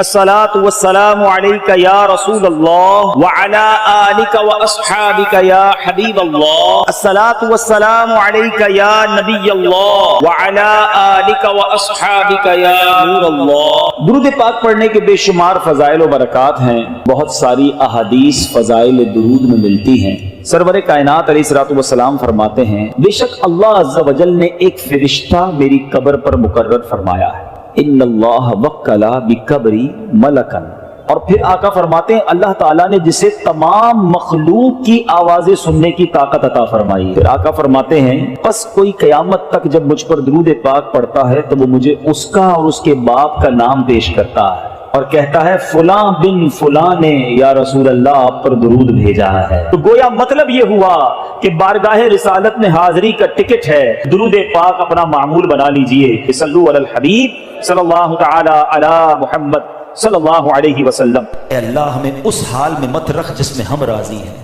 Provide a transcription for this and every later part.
الصلاۃ والسلام علیک یا رسول اللہ وعلی آلک واصحابک یا حبیب اللہ، الصلاۃ والسلام علیک یا نبی اللہ وعلی آلک واصحابک یا نور اللہ۔ درود پاک پڑھنے کے بے شمار فضائل و برکات ہیں، بہت ساری احادیث فضائل درود میں ملتی ہیں۔ سرور کائنات علیہ الصلوۃ والسلام فرماتے ہیں، بے شک اللہ عز و جل نے ایک فرشتہ میری قبر پر مقرر فرمایا ہے، ان اللہ وکل بقبری ملکن۔ اور پھر آقا فرماتے ہیں اللہ تعالیٰ نے جسے تمام مخلوق کی آوازیں سننے کی طاقت عطا فرمائی۔ پھر آقا فرماتے ہیں پس کوئی قیامت تک جب مجھ پر درود پاک پڑھتا ہے تو وہ مجھے اس کا اور اس کے باپ کا نام پیش کرتا ہے اور کہتا ہے فلاں بن فلاں نے یا رسول اللہ آپ پر درود بھیجا ہے۔ تو گویا مطلب یہ ہوا کہ بارگاہ رسالت میں حاضری کا ٹکٹ ہے، درود پاک اپنا معمول بنا لیجئے۔ صلو علی الحبیب صلی اللہ تعالی علی محمد صلی اللہ علیہ وسلم۔ اے اللہ ہمیں اس حال میں مت رکھ جس میں ہم راضی ہیں،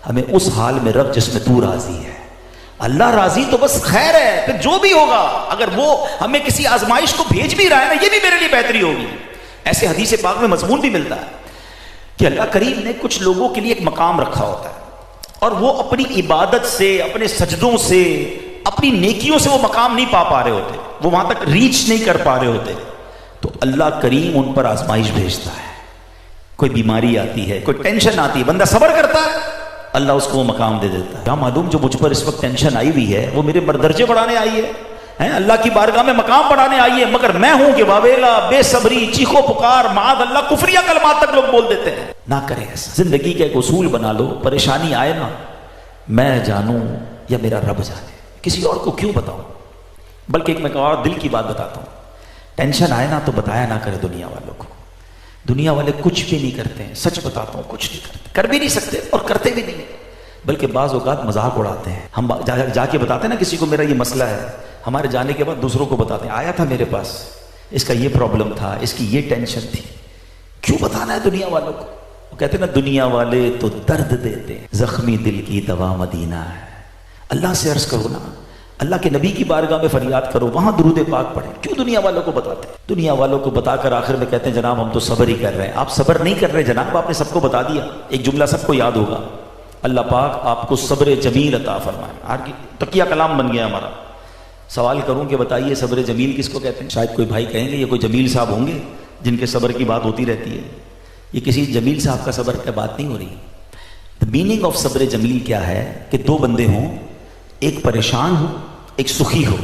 ہمیں اس حال میں رکھ جس میں تو راضی ہے۔ اللہ راضی تو بس خیر ہے، پھر جو بھی ہوگا اگر وہ ہمیں کسی آزمائش کو بھیج بھی رہا ہے نا، یہ بھی میرے لیے بہتری ہوگی۔ ایسے حدیث پاک میں مضمون بھی ملتا ہے کہ اللہ کریم نے کچھ لوگوں کے لیے ایک مقام رکھا ہوتا ہے اور وہ اپنی عبادت سے، اپنے سجدوں سے، اپنی نیکیوں سے وہ مقام نہیں پا رہے ہوتے، وہ وہاں تک ریچ نہیں کر پا رہے ہوتے، تو اللہ کریم ان پر آزمائش بھیجتا ہے۔ کوئی بیماری آتی ہے، کوئی ٹینشن آتی ہے، بندہ صبر کرتا ہے، اللہ اس کو وہ مقام دے دیتا ہے۔ کیا معلوم جو مجھ پر اس وقت ٹینشن آئی ہوئی ہے وہ میرے درجے بڑھانے آئی ہے، اللہ کی بارگاہ میں مقام بڑھانے آئی ہے، مگر میں ہوں کہ واویلا، بے صبری، چیخو پکار، معاذ اللہ، کفریہ کلمات تک لوگ بول دیتے ہیں۔ نہ کریں ایسا، زندگی کا ایک اصول بنا لو، پریشانی آئے نا میں جانوں یا میرا رب جانے، کسی اور کو کیوں بتاؤں، بلکہ ایک میں اور دل کی بات بتاتا ہوں، ٹینشن آئے نا تو بتایا نہ کرے دنیا والوں کو، دنیا والے کچھ بھی نہیں کرتے ہیں، سچ بتاتا ہوں کچھ نہیں کرتے، کر بھی نہیں سکتے اور کرتے بھی نہیں، بلکہ بعض اوقات مذاق اڑاتے ہیں۔ ہم جا کے بتاتے ہیں نا کسی کو میرا یہ مسئلہ ہے، ہمارے جانے کے بعد دوسروں کو بتاتے ہیں آیا تھا میرے پاس، اس کا یہ پرابلم تھا، اس کی یہ ٹینشن تھی۔ کیوں بتانا ہے دنیا والوں کو؟ وہ کہتے ہیں نا دنیا والے تو درد دیتے ہیں، زخمی دل کی دوا مدینہ ہے۔ اللہ سے عرض کرو نا، اللہ کے نبی کی بارگاہ میں فریاد کرو، وہاں درود پاک پڑھیں۔ کیوں دنیا والوں کو بتاتے ہیں؟ دنیا والوں کو بتا کر آخر میں کہتے ہیں جناب ہم تو صبر ہی کر رہے ہیں۔ آپ صبر نہیں کر رہے جناب، آپ نے سب کو بتا دیا۔ ایک جملہ سب کو یاد ہوگا، اللہ پاک آپ کو صبر جمیل عطا فرمائے۔ آج کی تکیہ کلام بن گیا ہمارا۔ سوال کروں کہ بتائیے صبر جمیل کس کو کہتے ہیں؟ شاید کوئی بھائی کہیں گے یہ کوئی جمیل صاحب ہوں گے جن کے صبر کی بات ہوتی رہتی ہے۔ یہ کسی جمیل صاحب کا صبر کی بات نہیں ہو رہی۔ The meaning of صبر جمیل کیا ہے کہ دو بندے ہوں، ایک پریشان ہو ایک سخی ہو،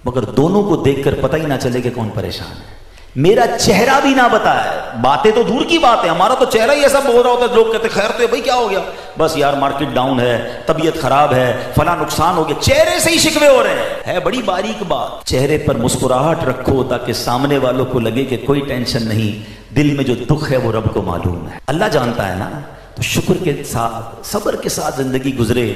مگر دونوں کو دیکھ کر پتہ ہی نہ چلے کہ کون پریشان ہے، میرا چہرہ بھی نہ بتائے، باتیں تو دور کی بات ہے، ہمارا تو چہرہ ہی ایسا بول رہا ہوتا ہے، لوگ کہتے خیر تو ہے بھائی کیا ہو گیا، بس یار مارکیٹ ڈاؤن ہے، طبیعت خراب ہے، فلاں نقصان ہو گیا، چہرے سے ہی شکوے ہو رہے ہیں۔ ہے بڑی باریک بات، چہرے پر مسکراہٹ رکھو تاکہ سامنے والوں کو لگے کہ کوئی ٹینشن نہیں، دل میں جو دکھ ہے وہ رب کو معلوم ہے، اللہ جانتا ہے نا۔ تو شکر کے ساتھ، صبر کے ساتھ زندگی گزرے۔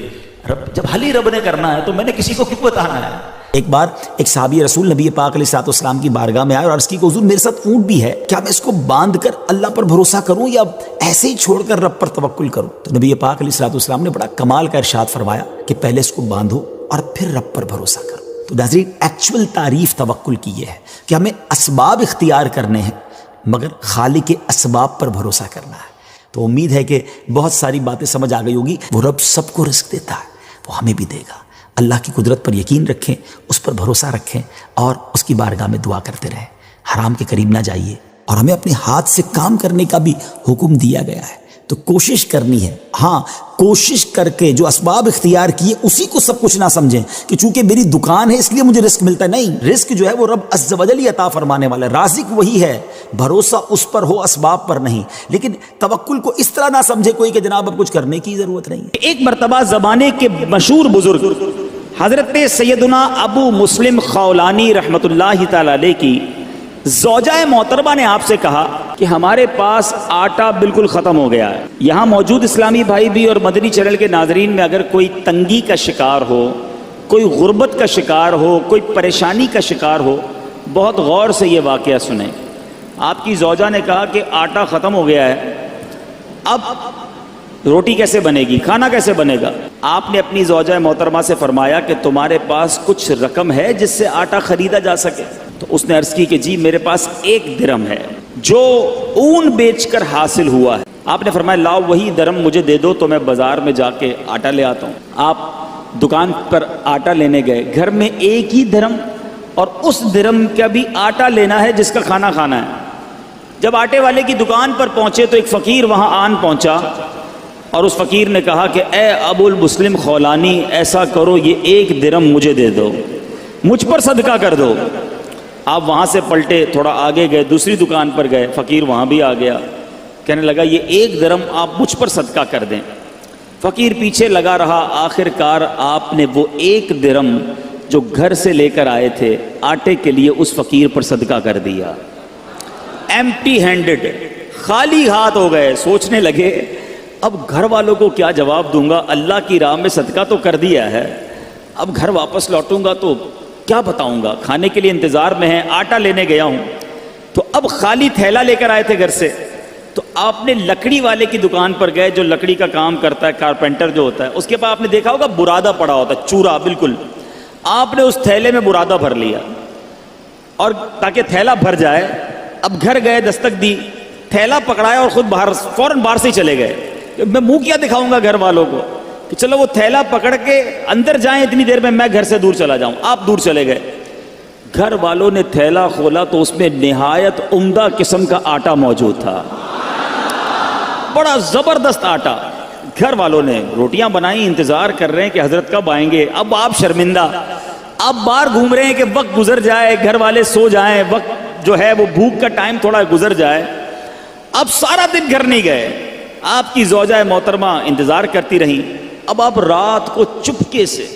رب جب حل ہی رب نے کرنا ہے تو میں نے کسی کو کیوں بتانا ہے؟ ایک بار ایک صحابی رسول نبی پاک علیہ الصلوۃ والسلام کی بارگاہ میں آئے اور عرض کی کہ حضور میرے ساتھ اونٹ بھی ہے، کیا میں اس کو باندھ کر اللہ پر بھروسہ کروں یا ایسے ہی چھوڑ کر رب پر توکل کروں؟ تو نبی پاک علیہ الصلوۃ والسلام نے بڑا کمال کا ارشاد فرمایا کہ پہلے اس کو باندھو اور پھر رب پر بھروسہ کرو۔ تو ناظرین ایکچول تعریف توکل کی یہ ہے کہ ہمیں اسباب اختیار کرنے ہیں مگر خالق کے اسباب پر بھروسہ کرنا ہے۔ تو امید ہے کہ بہت ساری باتیں سمجھ آ گئی ہوگی۔ وہ رب سب کو رزق دیتا ہے، وہ ہمیں بھی دے گا۔ اللہ کی قدرت پر یقین رکھیں، اس پر بھروسہ رکھیں اور اس کی بارگاہ میں دعا کرتے رہیں۔ حرام کے قریب نہ جائیے اور ہمیں اپنے ہاتھ سے کام کرنے کا بھی حکم دیا گیا ہے، تو کوشش کرنی ہے۔ ہاں کوشش کر کے جو اسباب اختیار کیے اسی کو سب کچھ نہ سمجھیں کہ چونکہ میری دکان ہے اس لیے مجھے رزق ملتا ہے، نہیں، رزق جو ہے وہ رب عز و جل عطا فرمانے والا ہے، رازق وہی ہے، بھروسہ اس پر ہو اسباب پر نہیں۔ لیکن توکل کو اس طرح نہ سمجھے کوئی کہ جناب اب کچھ کرنے کی ضرورت نہیں ہے۔ ایک مرتبہ زمانے کے مشہور بزرگ حضرت سیدنا ابو مسلم خولانی رحمۃ اللہ تعالی علیہ کی زوجہ محترمہ نے آپ سے کہا کہ ہمارے پاس آٹا بالکل ختم ہو گیا ہے۔ یہاں موجود اسلامی بھائی بھی اور مدنی چینل کے ناظرین میں اگر کوئی تنگی کا شکار ہو، کوئی غربت کا شکار ہو، کوئی پریشانی کا شکار ہو، بہت غور سے یہ واقعہ سنیں۔ آپ کی زوجہ نے کہا کہ آٹا ختم ہو گیا ہے، اب روٹی کیسے بنے گی، کھانا کیسے بنے گا؟ آپ نے اپنی زوجہ محترمہ سے فرمایا کہ تمہارے پاس کچھ رقم ہے جس سے آٹا خریدا جا سکے؟ تو اس نے عرض کی کہ جی میرے پاس 1 درہم ہے، جو اون بیچ کر حاصل ہوا ہے. آپ نے فرمایا لاؤ وہی درم مجھے دے دو تو میں بازار میں جا کے آٹا لے آتا ہوں. آپ دکان پر آٹا لینے گئے, گھر میں ایک ہی درم اور اس درم کا بھی آٹا لینا ہے جس کا کھانا کھانا ہے. جب آٹے والے کی دکان پر پہنچے تو ایک فقیر وہاں آن پہنچا اور اس فقیر نے کہا کہ اے ابو المسلم خولانی, ایسا کرو یہ ایک درم مجھے دے دو, مجھ پر صدقہ کر دو. آپ وہاں سے پلٹے, تھوڑا آگے گئے, دوسری دکان پر گئے, فقیر وہاں بھی آ گیا, کہنے لگا یہ ایک درم آپ مجھ پر صدقہ کر دیں. فقیر پیچھے لگا رہا, آخر کار آپ نے وہ ایک درم جو گھر سے لے کر آئے تھے آٹے کے لیے اس فقیر پر صدقہ کر دیا. ایمٹی ہینڈڈ, خالی ہاتھ ہو گئے. سوچنے لگے اب گھر والوں کو کیا جواب دوں گا, اللہ کی راہ میں صدقہ تو کر دیا ہے, اب گھر واپس لوٹوں گا تو کیا بتاؤں گا, کھانے کے لیے انتظار میں ہیں, آٹا لینے گیا ہوں. تو اب خالی تھیلا لے کر آئے تھے گھر سے, تو آپ نے لکڑی والے کی دکان پر گئے جو لکڑی کا کام کرتا ہے, کارپینٹر جو ہوتا ہے, اس کے پاس آپ نے دیکھا ہوگا برادہ پڑا ہوتا ہے, چورا بالکل. آپ نے اس تھیلے میں برادہ بھر لیا اور تاکہ تھیلا بھر جائے. اب گھر گئے, دستک دی, تھیلا پکڑایا اور خود باہر, فوراً باہر سے ہی چلے گئے. میں منہ کیا دکھاؤں گا گھر والوں کو کہ چلو وہ تھیلا پکڑ کے اندر جائیں, اتنی دیر میں گھر سے دور چلا جاؤں. آپ دور چلے گئے. گھر والوں نے تھیلا کھولا تو اس میں نہایت عمدہ قسم کا آٹا موجود تھا, بڑا زبردست آٹا. گھر والوں نے روٹیاں بنائی, انتظار کر رہے ہیں کہ حضرت کب آئیں گے. اب آپ شرمندہ, آپ باہر گھوم رہے ہیں کہ وقت گزر جائے, گھر والے سو جائیں, وقت جو ہے وہ بھوک کا ٹائم تھوڑا گزر جائے. اب سارا دن گھر نہیں گئے, آپ کی زوجہ محترمہ انتظار کرتی رہیں. اب آپ رات کو چپکے سے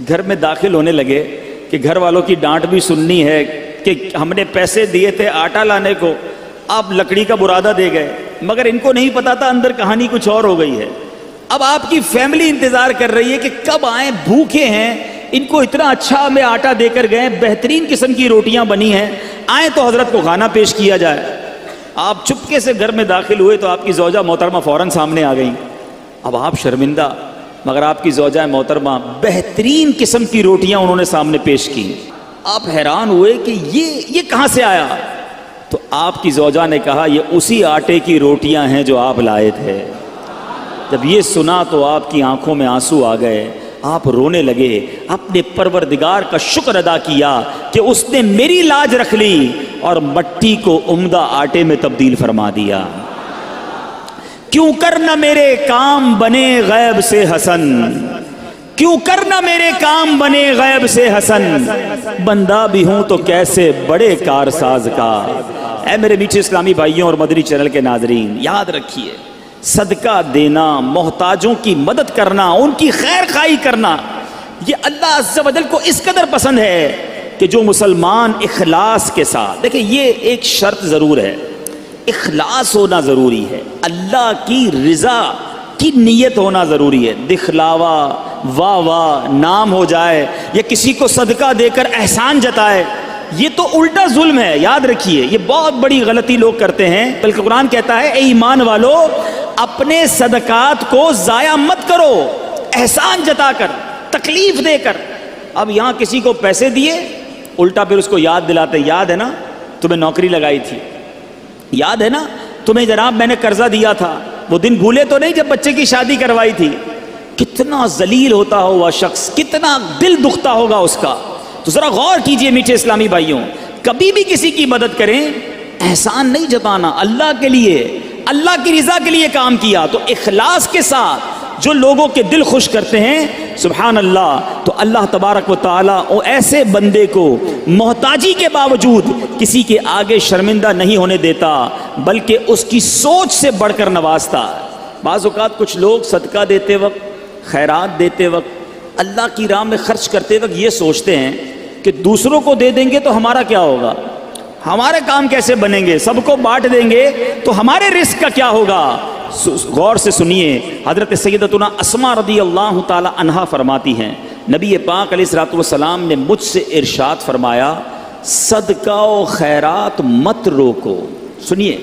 گھر میں داخل ہونے لگے کہ گھر والوں کی ڈانٹ بھی سننی ہے کہ ہم نے پیسے دیے تھے آٹا لانے کو, آپ لکڑی کا برادہ دے گئے. مگر ان کو نہیں پتا تھا اندر کہانی کچھ اور ہو گئی ہے. اب آپ کی فیملی انتظار کر رہی ہے کہ کب آئیں, بھوکے ہیں, ان کو اتنا اچھا ہمیں آٹا دے کر گئے, بہترین قسم کی روٹیاں بنی ہیں, آئیں تو حضرت کو کھانا پیش کیا جائے. آپ چپکے سے گھر میں داخل ہوئے تو آپ کی زوجہ محترمہ فوراً سامنے آ گئیں. اب آپ شرمندہ, مگر آپ کی زوجہ محترمہ بہترین قسم کی روٹیاں انہوں نے سامنے پیش کی. آپ حیران ہوئے کہ یہ کہاں سے آیا. تو آپ کی زوجہ نے کہا یہ اسی آٹے کی روٹیاں ہیں جو آپ لائے تھے. جب یہ سنا تو آپ کی آنکھوں میں آنسو آ گئے, آپ رونے لگے, اپنے پروردگار کا شکر ادا کیا کہ اس نے میری لاج رکھ لی اور مٹی کو عمدہ آٹے میں تبدیل فرما دیا. کیوں کرنا میرے کام بنے غیب سے حسن, کیوں کرنا میرے کام بنے غیب سے حسن, بندہ بھی ہوں تو کیسے بڑے کارساز کا. اے میرے میٹھے اسلامی بھائیوں اور مدنی چینل کے ناظرین, یاد رکھیے صدقہ دینا, محتاجوں کی مدد کرنا, ان کی خیر خواہی کرنا, یہ اللہ عز و جل کو اس قدر پسند ہے کہ جو مسلمان اخلاص کے ساتھ, دیکھیں یہ ایک شرط ضرور ہے, اخلاص ہونا ضروری ہے, اللہ کی رضا کی نیت ہونا ضروری ہے. دکھلاوا, واہ واہ, نام ہو جائے یا کسی کو صدقہ دے کر احسان جتائے, یہ تو الٹا ظلم ہے. یاد رکھیے یہ بہت بڑی غلطی لوگ کرتے ہیں. بلکہ قرآن کہتا ہے اے ایمان والو اپنے صدقات کو ضائع مت کرو, احسان جتا کر, تکلیف دے کر. اب یہاں کسی کو پیسے دیے, الٹا پھر اس کو یاد دلاتے, یاد ہے نا تمہیں نوکری لگائی تھی, یاد ہے نا تمہیں جناب میں نے قرضہ دیا تھا, وہ دن بھولے تو نہیں جب بچے کی شادی کروائی تھی. کتنا ذلیل ہوتا ہوگا شخص, کتنا دل دکھتا ہوگا اس کا. تو ذرا غور کیجئے میٹھے اسلامی بھائیوں, کبھی بھی کسی کی مدد کریں احسان نہیں جتانا, اللہ کے لیے, اللہ کی رضا کے لیے کام کیا تو اخلاص کے ساتھ جو لوگوں کے دل خوش کرتے ہیں سبحان اللہ, تو اللہ تبارک و تعالیٰ ایسے بندے کو محتاجی کے باوجود کسی کے آگے شرمندہ نہیں ہونے دیتا, بلکہ اس کی سوچ سے بڑھ کر نوازتا. بعض اوقات کچھ لوگ صدقہ دیتے وقت, خیرات دیتے وقت, اللہ کی راہ میں خرچ کرتے وقت یہ سوچتے ہیں کہ دوسروں کو دے دیں گے تو ہمارا کیا ہوگا, ہمارے کام کیسے بنیں گے, سب کو بانٹ دیں گے تو ہمارے رزق کا کیا ہوگا. غور سے سنیے, حضرت سیدتنا اسماء رضی اللہ تعالی عنہا فرماتی ہیں نبی پاک علیہ الصلوۃ والسلام نے مجھ سے ارشاد فرمایا صدقہ و خیرات مت روکو. سنیے,